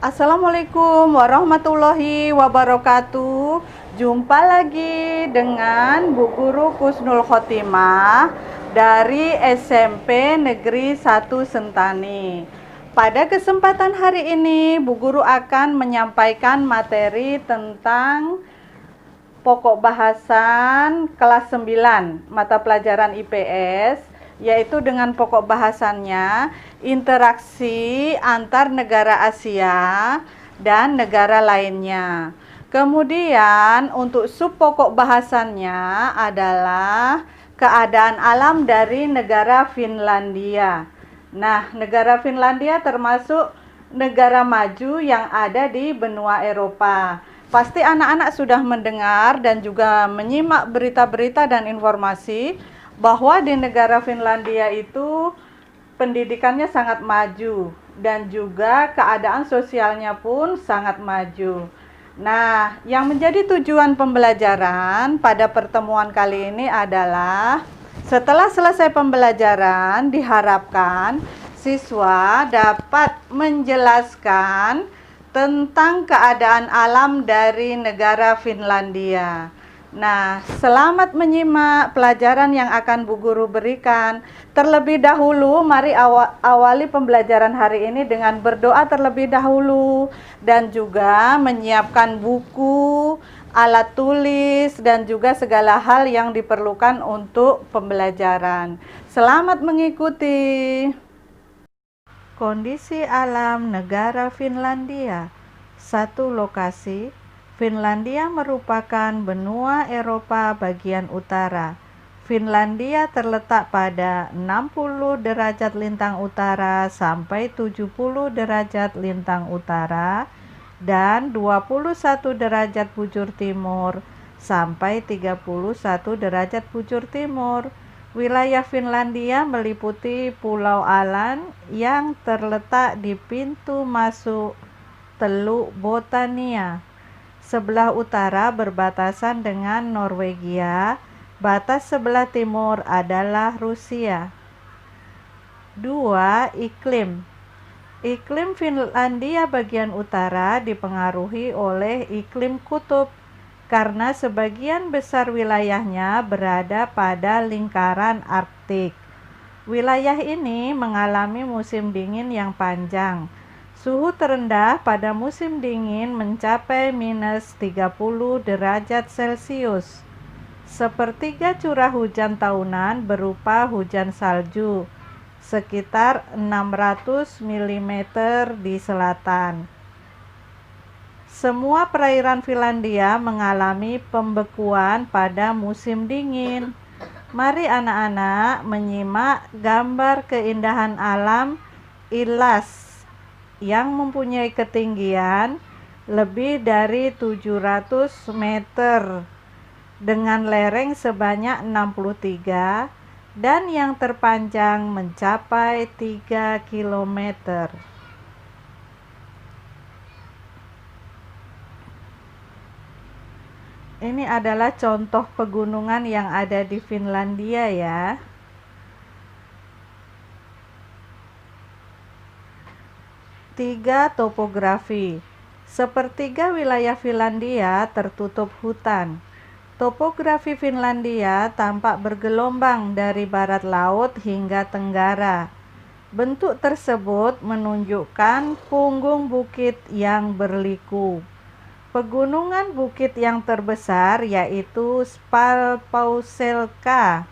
Assalamualaikum warahmatullahi wabarakatuh. Jumpa lagi dengan Bu Guru Kusnul Khotimah dari SMP Negeri 1 Sentani. Pada kesempatan hari ini, Bu Guru akan menyampaikan materi tentang pokok bahasan kelas 9 mata pelajaran IPS, yaitu dengan pokok bahasannya interaksi antar negara Asia dan negara lainnya. Kemudian untuk sub pokok bahasannya adalah keadaan alam dari negara Finlandia. Nah, negara Finlandia termasuk negara maju yang ada di benua Eropa. Pasti anak-anak sudah mendengar dan juga menyimak berita-berita dan informasi bahwa di negara Finlandia itu pendidikannya sangat maju dan juga keadaan sosialnya pun sangat maju. Nah, yang menjadi tujuan pembelajaran pada pertemuan kali ini adalah setelah selesai pembelajaran diharapkan siswa dapat menjelaskan tentang keadaan alam dari negara Finlandia. Nah, selamat menyimak pelajaran yang akan Bu Guru berikan. Terlebih dahulu, mari awali pembelajaran hari ini dengan berdoa terlebih dahulu dan juga menyiapkan buku, alat tulis, dan juga segala hal yang diperlukan untuk pembelajaran. Selamat mengikuti. Kondisi alam negara Finlandia. Satu lokasi, Finlandia merupakan benua Eropa bagian utara. Finlandia terletak pada 60 derajat lintang utara sampai 70 derajat lintang utara dan 21 derajat bujur timur sampai 31 derajat bujur timur. Wilayah Finlandia meliputi Pulau Aland yang terletak di pintu masuk Teluk Botania. Sebelah utara berbatasan dengan Norwegia, batas sebelah timur adalah Rusia. 2. Iklim. Iklim Finlandia bagian utara dipengaruhi oleh iklim kutub karena sebagian besar wilayahnya berada pada lingkaran Arktik. Wilayah ini mengalami musim dingin yang panjang. Suhu terendah pada musim dingin mencapai minus 30 derajat Celcius. Sepertiga curah hujan tahunan berupa hujan salju, sekitar 600 mm di selatan. Semua perairan Finlandia mengalami pembekuan pada musim dingin. Mari anak-anak menyimak gambar keindahan alam Ilas yang mempunyai ketinggian lebih dari 700 meter dengan lereng sebanyak 63 dan yang terpanjang mencapai 3 kilometer. Ini adalah contoh pegunungan yang ada di Finlandia ya. 3. Topografi. Sepertiga wilayah Finlandia tertutup hutan. Topografi Finlandia tampak bergelombang dari barat laut hingga tenggara. Bentuk tersebut menunjukkan punggung bukit yang berliku. Pegunungan bukit yang terbesar yaitu Spalpauselka.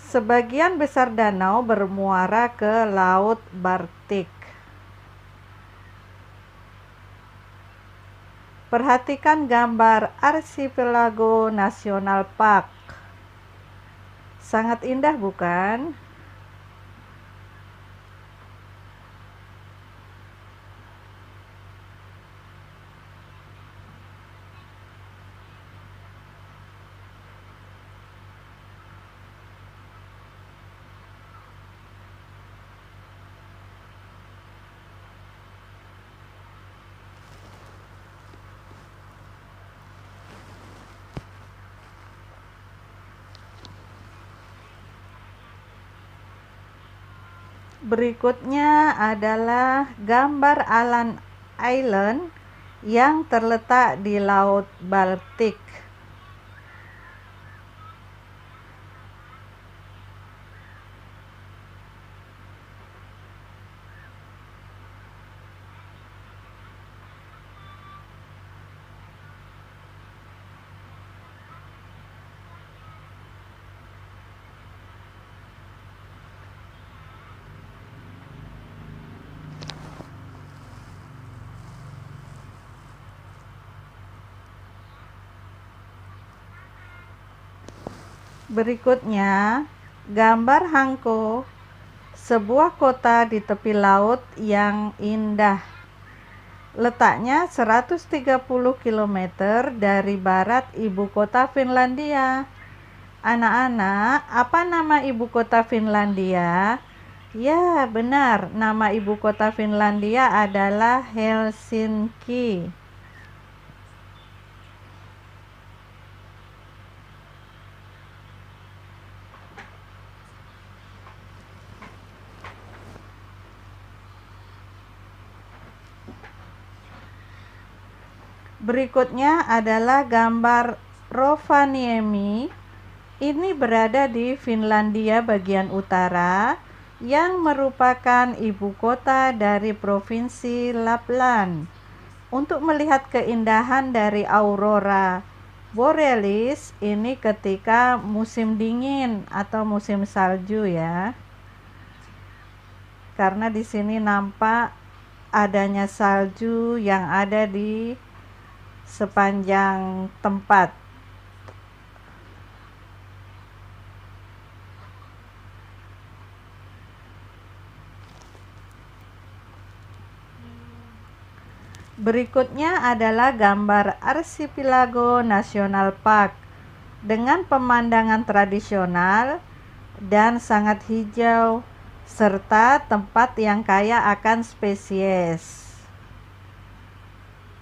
Sebagian besar danau bermuara ke Laut Baltik. Perhatikan gambar Archipelago National Park. Sangat indah bukan? Berikutnya adalah gambar Alan Island yang terletak di Laut Baltik. Berikutnya, gambar Hanko, sebuah kota di tepi laut yang indah. Letaknya 130 km dari barat ibu kota Finlandia. Anak-anak, apa nama ibu kota Finlandia? Ya, benar. Nama ibu kota Finlandia adalah Helsinki. Berikutnya adalah gambar Rovaniemi. Ini berada di Finlandia bagian utara, yang merupakan ibu kota dari provinsi Lapland. Untuk melihat keindahan dari aurora borealis, ini ketika musim dingin atau musim salju ya. Karena di sini nampak adanya salju yang ada di sepanjang tempat. Berikutnya adalah gambar Archipelago National Park dengan pemandangan tradisional dan sangat hijau serta tempat yang kaya akan spesies.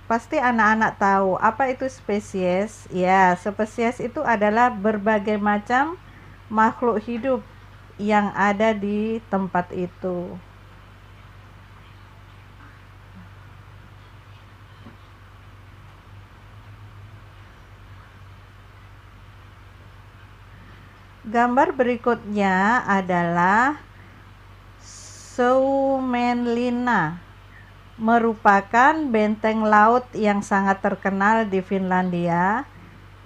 Pasti anak-anak tahu apa itu spesies? Ya, spesies itu adalah berbagai macam makhluk hidup yang ada di tempat itu. Gambar berikutnya adalah Suomenlinna, merupakan benteng laut yang sangat terkenal di Finlandia,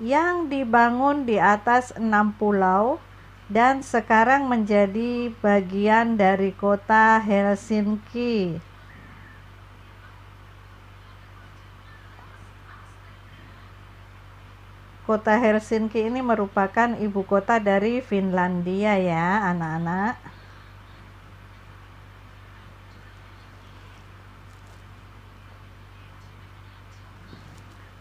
yang dibangun di atas 6 pulau dan sekarang menjadi bagian dari kota Helsinki. Kota Helsinki ini merupakan ibu kota dari Finlandia ya, anak-anak.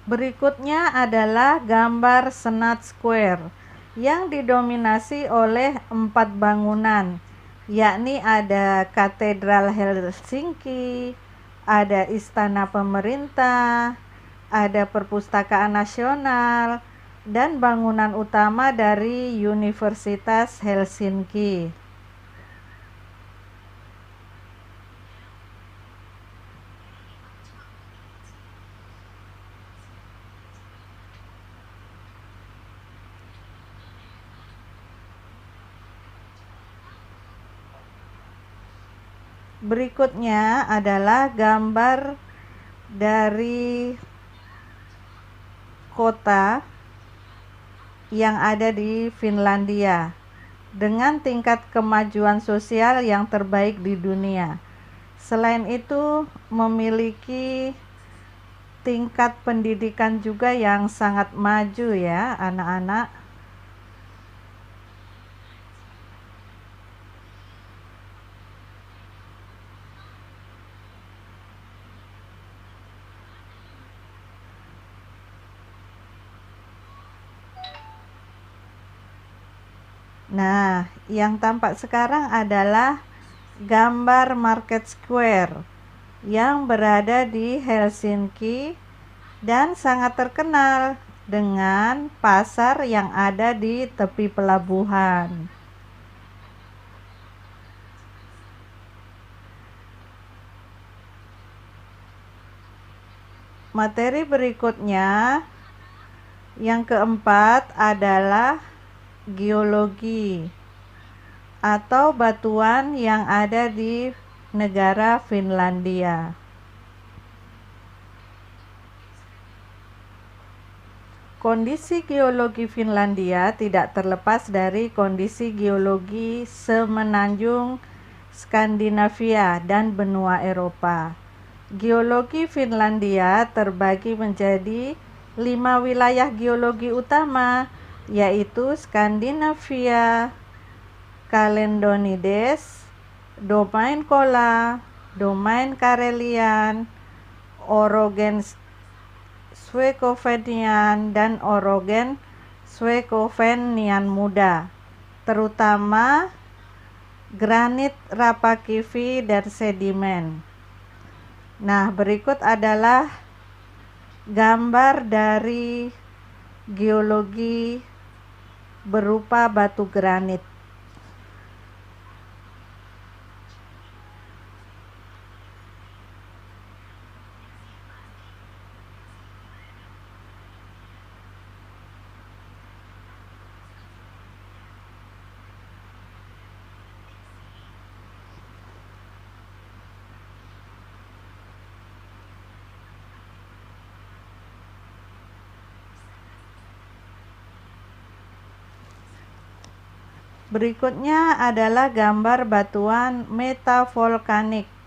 Berikutnya adalah gambar Senat Square yang didominasi oleh 4 bangunan, yakni ada Katedral Helsinki, ada Istana Pemerintah, ada Perpustakaan Nasional, dan bangunan utama dari Universitas Helsinki. Berikutnya adalah gambar dari kota yang ada di Finlandia dengan tingkat kemajuan sosial yang terbaik di dunia. Selain itu, memiliki tingkat pendidikan juga yang sangat maju ya, anak-anak. Nah, yang tampak sekarang adalah gambar Market Square yang berada di Helsinki dan sangat terkenal dengan pasar yang ada di tepi pelabuhan. Materi berikutnya yang keempat adalah geologi atau batuan yang ada di negara Finlandia. Kondisi geologi Finlandia tidak terlepas dari kondisi geologi semenanjung Skandinavia dan benua Eropa. Geologi Finlandia terbagi menjadi 5 wilayah geologi utama, yaitu Skandinavia, Caledonides, Domain Kola, Domain Karelian, Orogen Swekovenian, dan Orogen Swekovenian Muda, terutama granit, rapakivi, dan sedimen. Nah, berikut adalah gambar dari geologi berupa batu granit. Berikutnya adalah gambar batuan metavolkanik.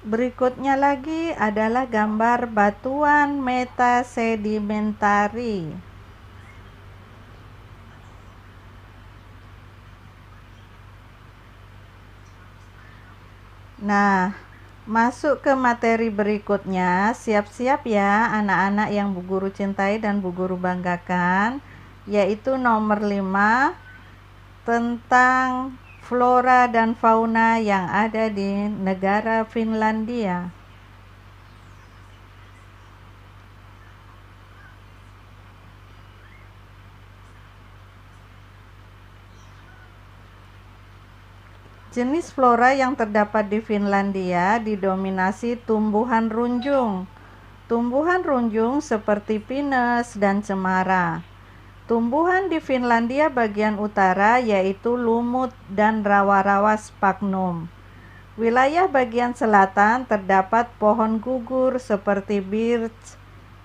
Berikutnya lagi adalah gambar batuan metasedimentari. Nah, masuk ke materi berikutnya. Siap-siap ya anak-anak yang Bu Guru cintai dan Bu Guru banggakan, yaitu nomor 5 tentang flora dan fauna yang ada di negara Finlandia. Jenis flora yang terdapat di Finlandia didominasi tumbuhan runjung. Tumbuhan runjung seperti pinus dan cemara. Tumbuhan di Finlandia bagian utara yaitu lumut dan rawa-rawa sphagnum. Wilayah bagian selatan terdapat pohon gugur seperti birch,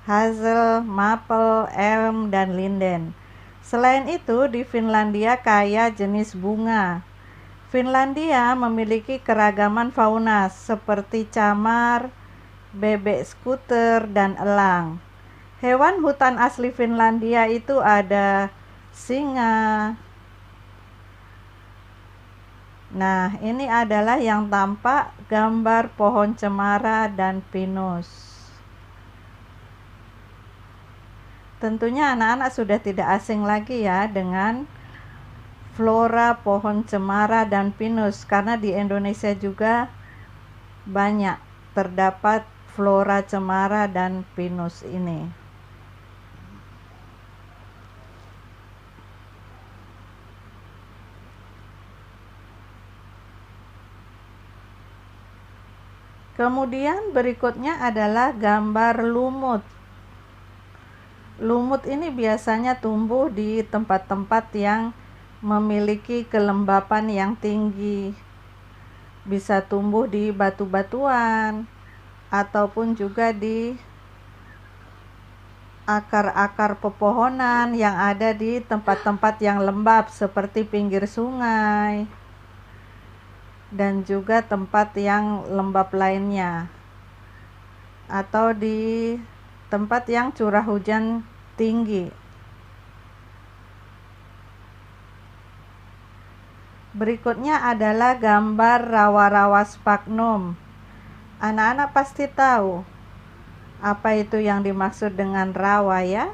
hazel, maple, elm, dan linden. Selain itu, di Finlandia kaya jenis bunga. Finlandia memiliki keragaman fauna seperti camar, bebek skuter, dan elang. Hewan hutan asli Finlandia itu ada singa. Nah, ini adalah yang tampak gambar pohon cemara dan pinus. Tentunya anak-anak sudah tidak asing lagi ya dengan flora pohon cemara dan pinus, karena di Indonesia juga banyak terdapat flora cemara dan pinus ini. Kemudian berikutnya adalah gambar lumut. Lumut ini biasanya tumbuh di tempat-tempat yang memiliki kelembapan yang tinggi. Bisa tumbuh di batu-batuan ataupun juga di akar-akar pepohonan yang ada di tempat-tempat yang lembab seperti pinggir sungai dan juga tempat yang lembab lainnya, atau di tempat yang curah hujan tinggi. Berikutnya adalah gambar rawa-rawa sphagnum. Anak-anak pasti tahu apa itu yang dimaksud dengan rawa ya.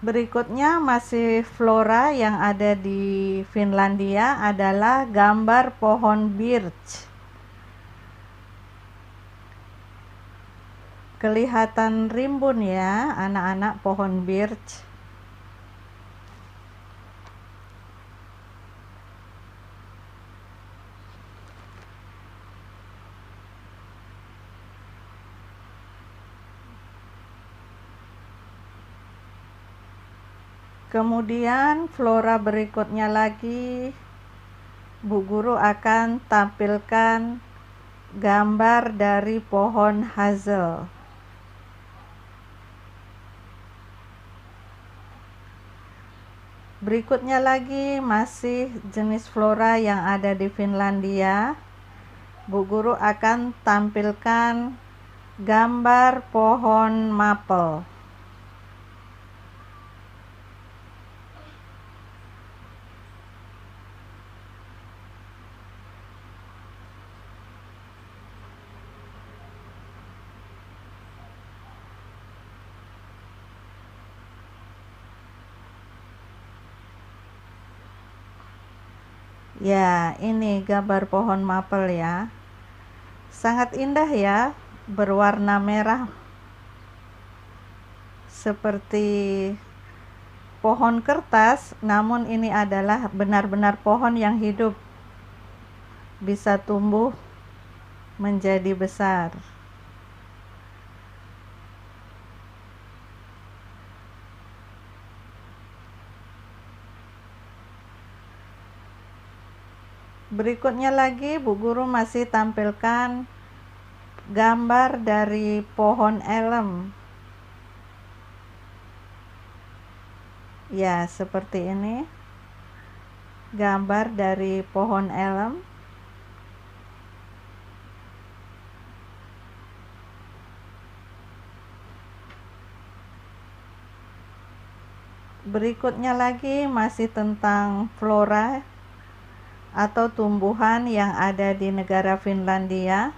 Berikutnya masih flora yang ada di Finlandia adalah gambar pohon birch. Kelihatan rimbun ya anak-anak pohon birch. Kemudian flora berikutnya lagi, Bu Guru akan tampilkan gambar dari pohon hazel. Berikutnya lagi masih jenis flora yang ada di Finlandia. Bu Guru akan tampilkan gambar pohon maple. Ya, ini gambar pohon maple ya. Sangat indah ya, berwarna merah seperti pohon kertas, namun ini adalah benar-benar pohon yang hidup, bisa tumbuh menjadi besar. Berikutnya lagi Bu Guru masih tampilkan gambar dari pohon elem. Ya, seperti ini. Gambar dari pohon elem. Berikutnya lagi masih tentang flora atau tumbuhan yang ada di negara Finlandia.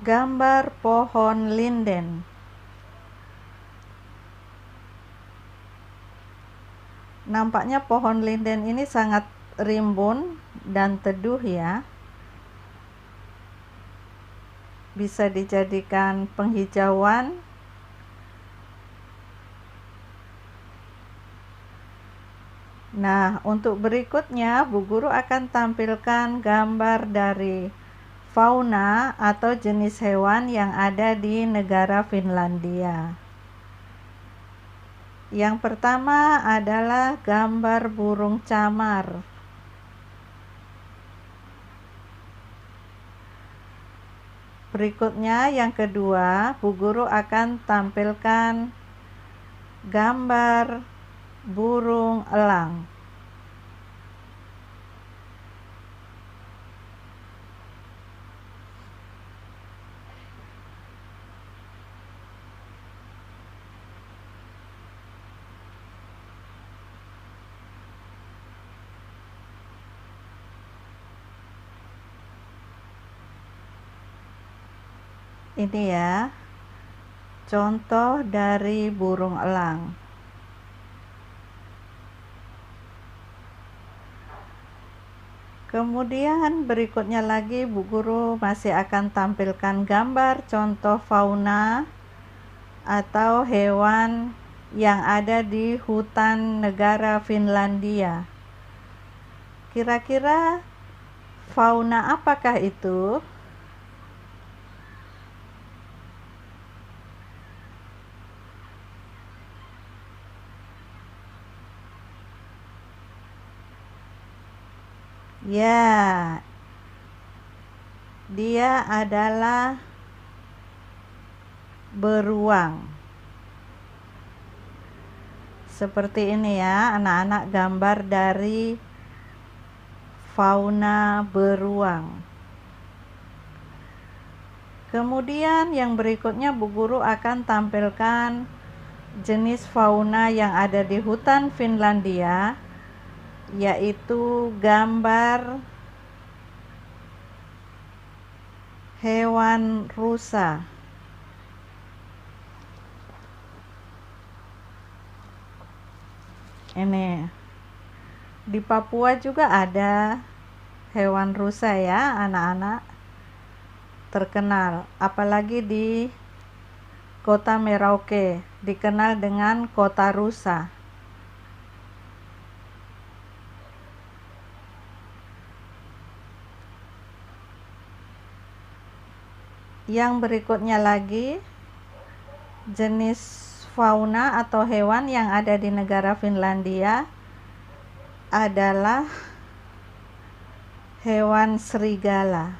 Gambar pohon linden. Nampaknya pohon linden ini sangat rimbun dan teduh ya. Bisa dijadikan penghijauan. Nah, untuk berikutnya Bu Guru akan tampilkan gambar dari fauna atau jenis hewan yang ada di negara Finlandia. Yang pertama adalah gambar burung camar. Berikutnya yang kedua, Bu Guru akan tampilkan gambar burung elang. Ini ya, contoh dari burung elang. Kemudian berikutnya lagi Bu Guru masih akan tampilkan gambar contoh fauna atau hewan yang ada di hutan negara Finlandia. Kira-kira fauna apakah itu? Ya, dia adalah beruang. Seperti ini ya, anak-anak, gambar dari fauna beruang. Kemudian yang berikutnya Bu Guru akan tampilkan jenis fauna yang ada di hutan Finlandia, yaitu gambar hewan rusa. Ini di Papua juga ada hewan rusa ya, anak-anak, terkenal, apalagi di kota Merauke, dikenal dengan kota rusa. Yang berikutnya lagi, jenis fauna atau hewan yang ada di negara Finlandia adalah hewan serigala.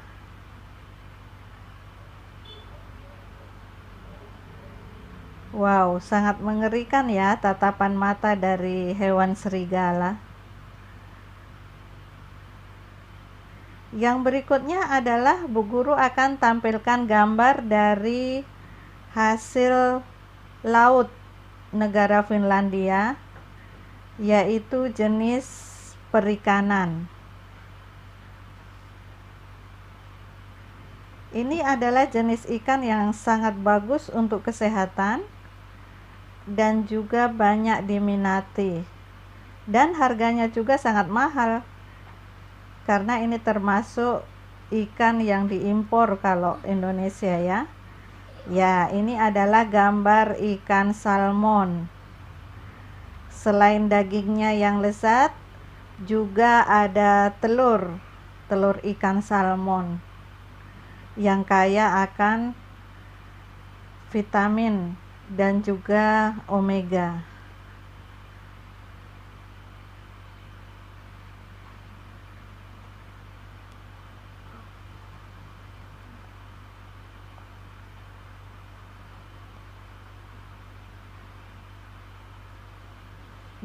Wow, sangat mengerikan ya tatapan mata dari hewan serigala. Yang berikutnya adalah Bu Guru akan tampilkan gambar dari hasil laut negara Finlandia, yaitu jenis perikanan. Ini adalah jenis ikan yang sangat bagus untuk kesehatan dan juga banyak diminati, dan harganya juga sangat mahal karena ini termasuk ikan yang diimpor kalau Indonesia ya. Ya, ini adalah gambar ikan salmon. Selain dagingnya yang lezat, juga ada telur ikan salmon yang kaya akan vitamin dan juga omega.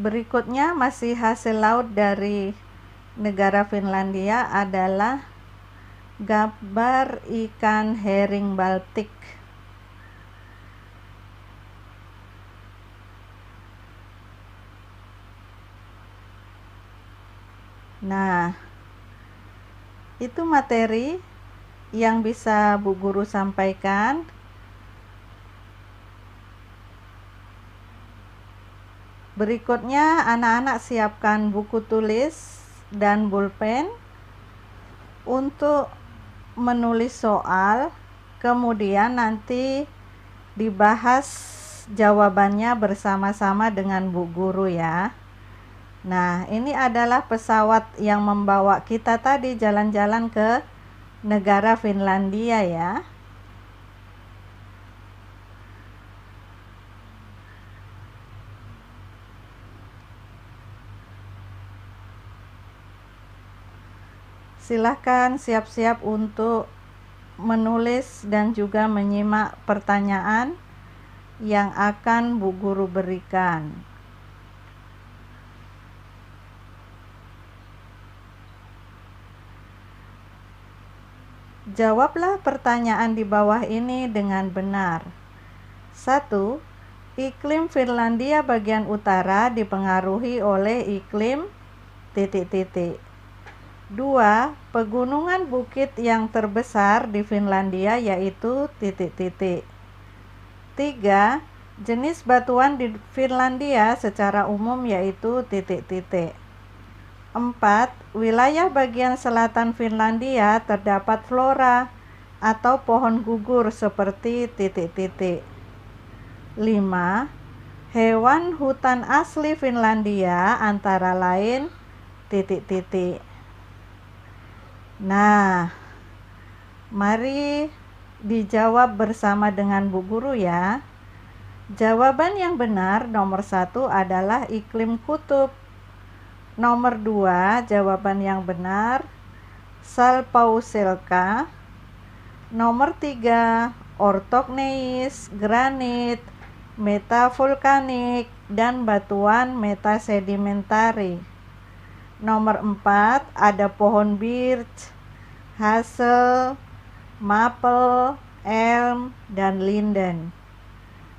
Berikutnya masih hasil laut dari negara Finlandia adalah gambar ikan herring Baltik. Nah, itu materi yang bisa Bu Guru sampaikan. Berikutnya anak-anak siapkan buku tulis dan pulpen untuk menulis soal, kemudian nanti dibahas jawabannya bersama-sama dengan Bu Guru ya. Nah, ini adalah pesawat yang membawa kita tadi jalan-jalan ke negara Finlandia ya. Silahkan siap-siap untuk menulis dan juga menyimak pertanyaan yang akan Bu Guru berikan. Jawablah pertanyaan di bawah ini dengan benar. 1. Iklim Finlandia bagian utara dipengaruhi oleh iklim ... 2. Pegunungan bukit yang terbesar di Finlandia yaitu ... 3. Jenis batuan di Finlandia secara umum yaitu ... 4. Wilayah bagian selatan Finlandia terdapat flora atau pohon gugur seperti ... 5. Hewan hutan asli Finlandia antara lain titik-titik. Nah, mari dijawab bersama dengan Bu Guru ya. Jawaban yang benar nomor 1 adalah iklim kutub. Nomor 2, jawaban yang benar Salpausselka. Nomor 3, orthogneis, granit, metavulkanik, dan batuan metasedimentari. Nomor 4, ada pohon birch, hazel, maple, elm, dan linden.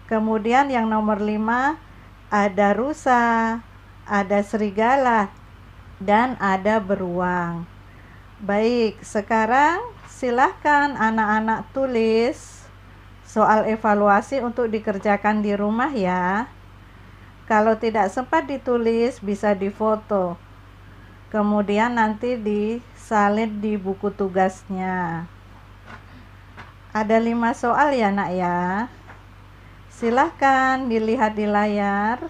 Kemudian yang nomor 5, ada rusa, ada serigala, dan ada beruang. Baik, sekarang silahkan anak-anak tulis soal evaluasi untuk dikerjakan di rumah ya. Kalau tidak sempat ditulis, bisa difoto. Kemudian nanti disalin di buku tugasnya. Ada 5 soal ya nak ya. Silahkan dilihat di layar.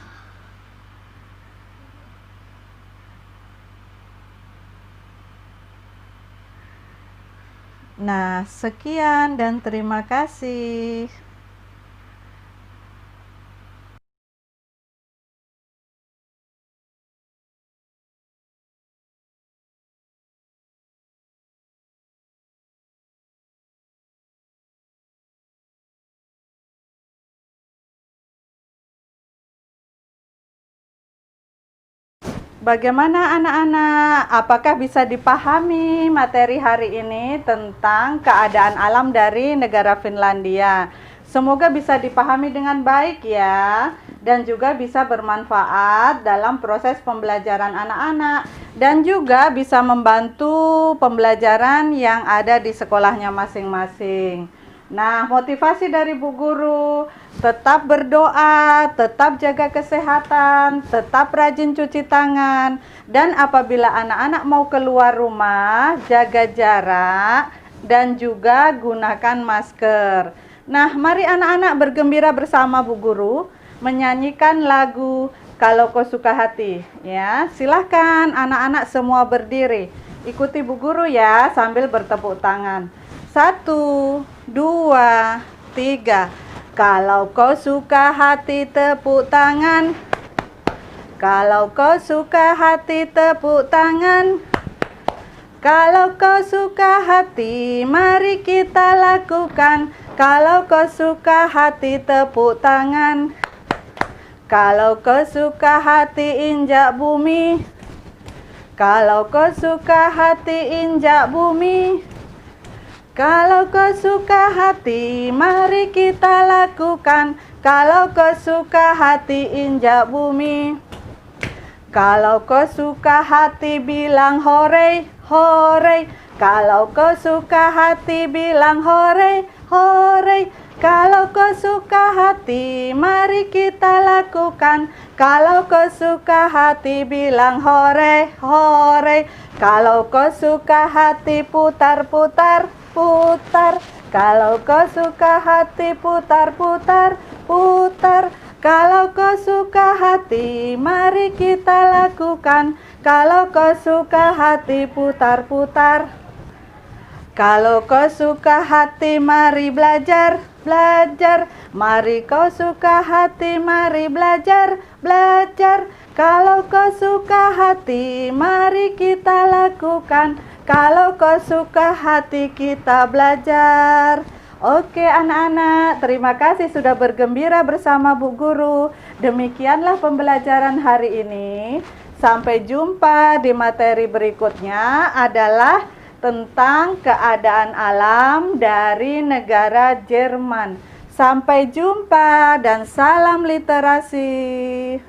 Nah, sekian dan terima kasih. Bagaimana anak-anak? Apakah bisa dipahami materi hari ini tentang keadaan alam dari negara Finlandia? Semoga bisa dipahami dengan baik ya, dan juga bisa bermanfaat dalam proses pembelajaran anak-anak, dan juga bisa membantu pembelajaran yang ada di sekolahnya masing-masing. Nah, motivasi dari Bu Guru, tetap berdoa, tetap jaga kesehatan, tetap rajin cuci tangan, dan apabila anak-anak mau keluar rumah, jaga jarak, dan juga gunakan masker. Nah, mari anak-anak bergembira bersama Bu Guru, menyanyikan lagu Kalau Kau Suka Hati. Ya, silahkan anak-anak semua berdiri. Ikuti Bu Guru ya, sambil bertepuk tangan. 1, 2, 3. Kalau kau suka hati tepuk tangan. Kalau kau suka hati tepuk tangan. Kalau kau suka hati mari kita lakukan. Kalau kau suka hati tepuk tangan. Kalau kau suka hati injak bumi. Kalau kau suka hati injak bumi. Kalau kau suka hati, mari kita lakukan. Kalau kau suka hati, injak bumi. Kalau kau suka hati, bilang hore, hore. Kalau kau suka hati, bilang hore, hore. Kalau kau suka hati, mari kita lakukan. Kalau kau suka hati, bilang hore, hore. Kalau kau suka hati, putar-putar, putar. Kalau kau suka hati, putar-putar, putar. Kalau kau suka hati, mari kita lakukan. Kalau kau suka hati, putar-putar. Kalau kau suka hati, mari belajar, belajar. Mari kau suka hati, mari belajar, belajar. Kalau kau suka hati, mari kita lakukan. Kalau kau suka hati, kita belajar. Oke anak-anak, terima kasih sudah bergembira bersama Bu Guru. Demikianlah pembelajaran hari ini. Sampai jumpa di materi berikutnya adalah tentang keadaan alam dari negara Jerman. Sampai jumpa dan salam literasi.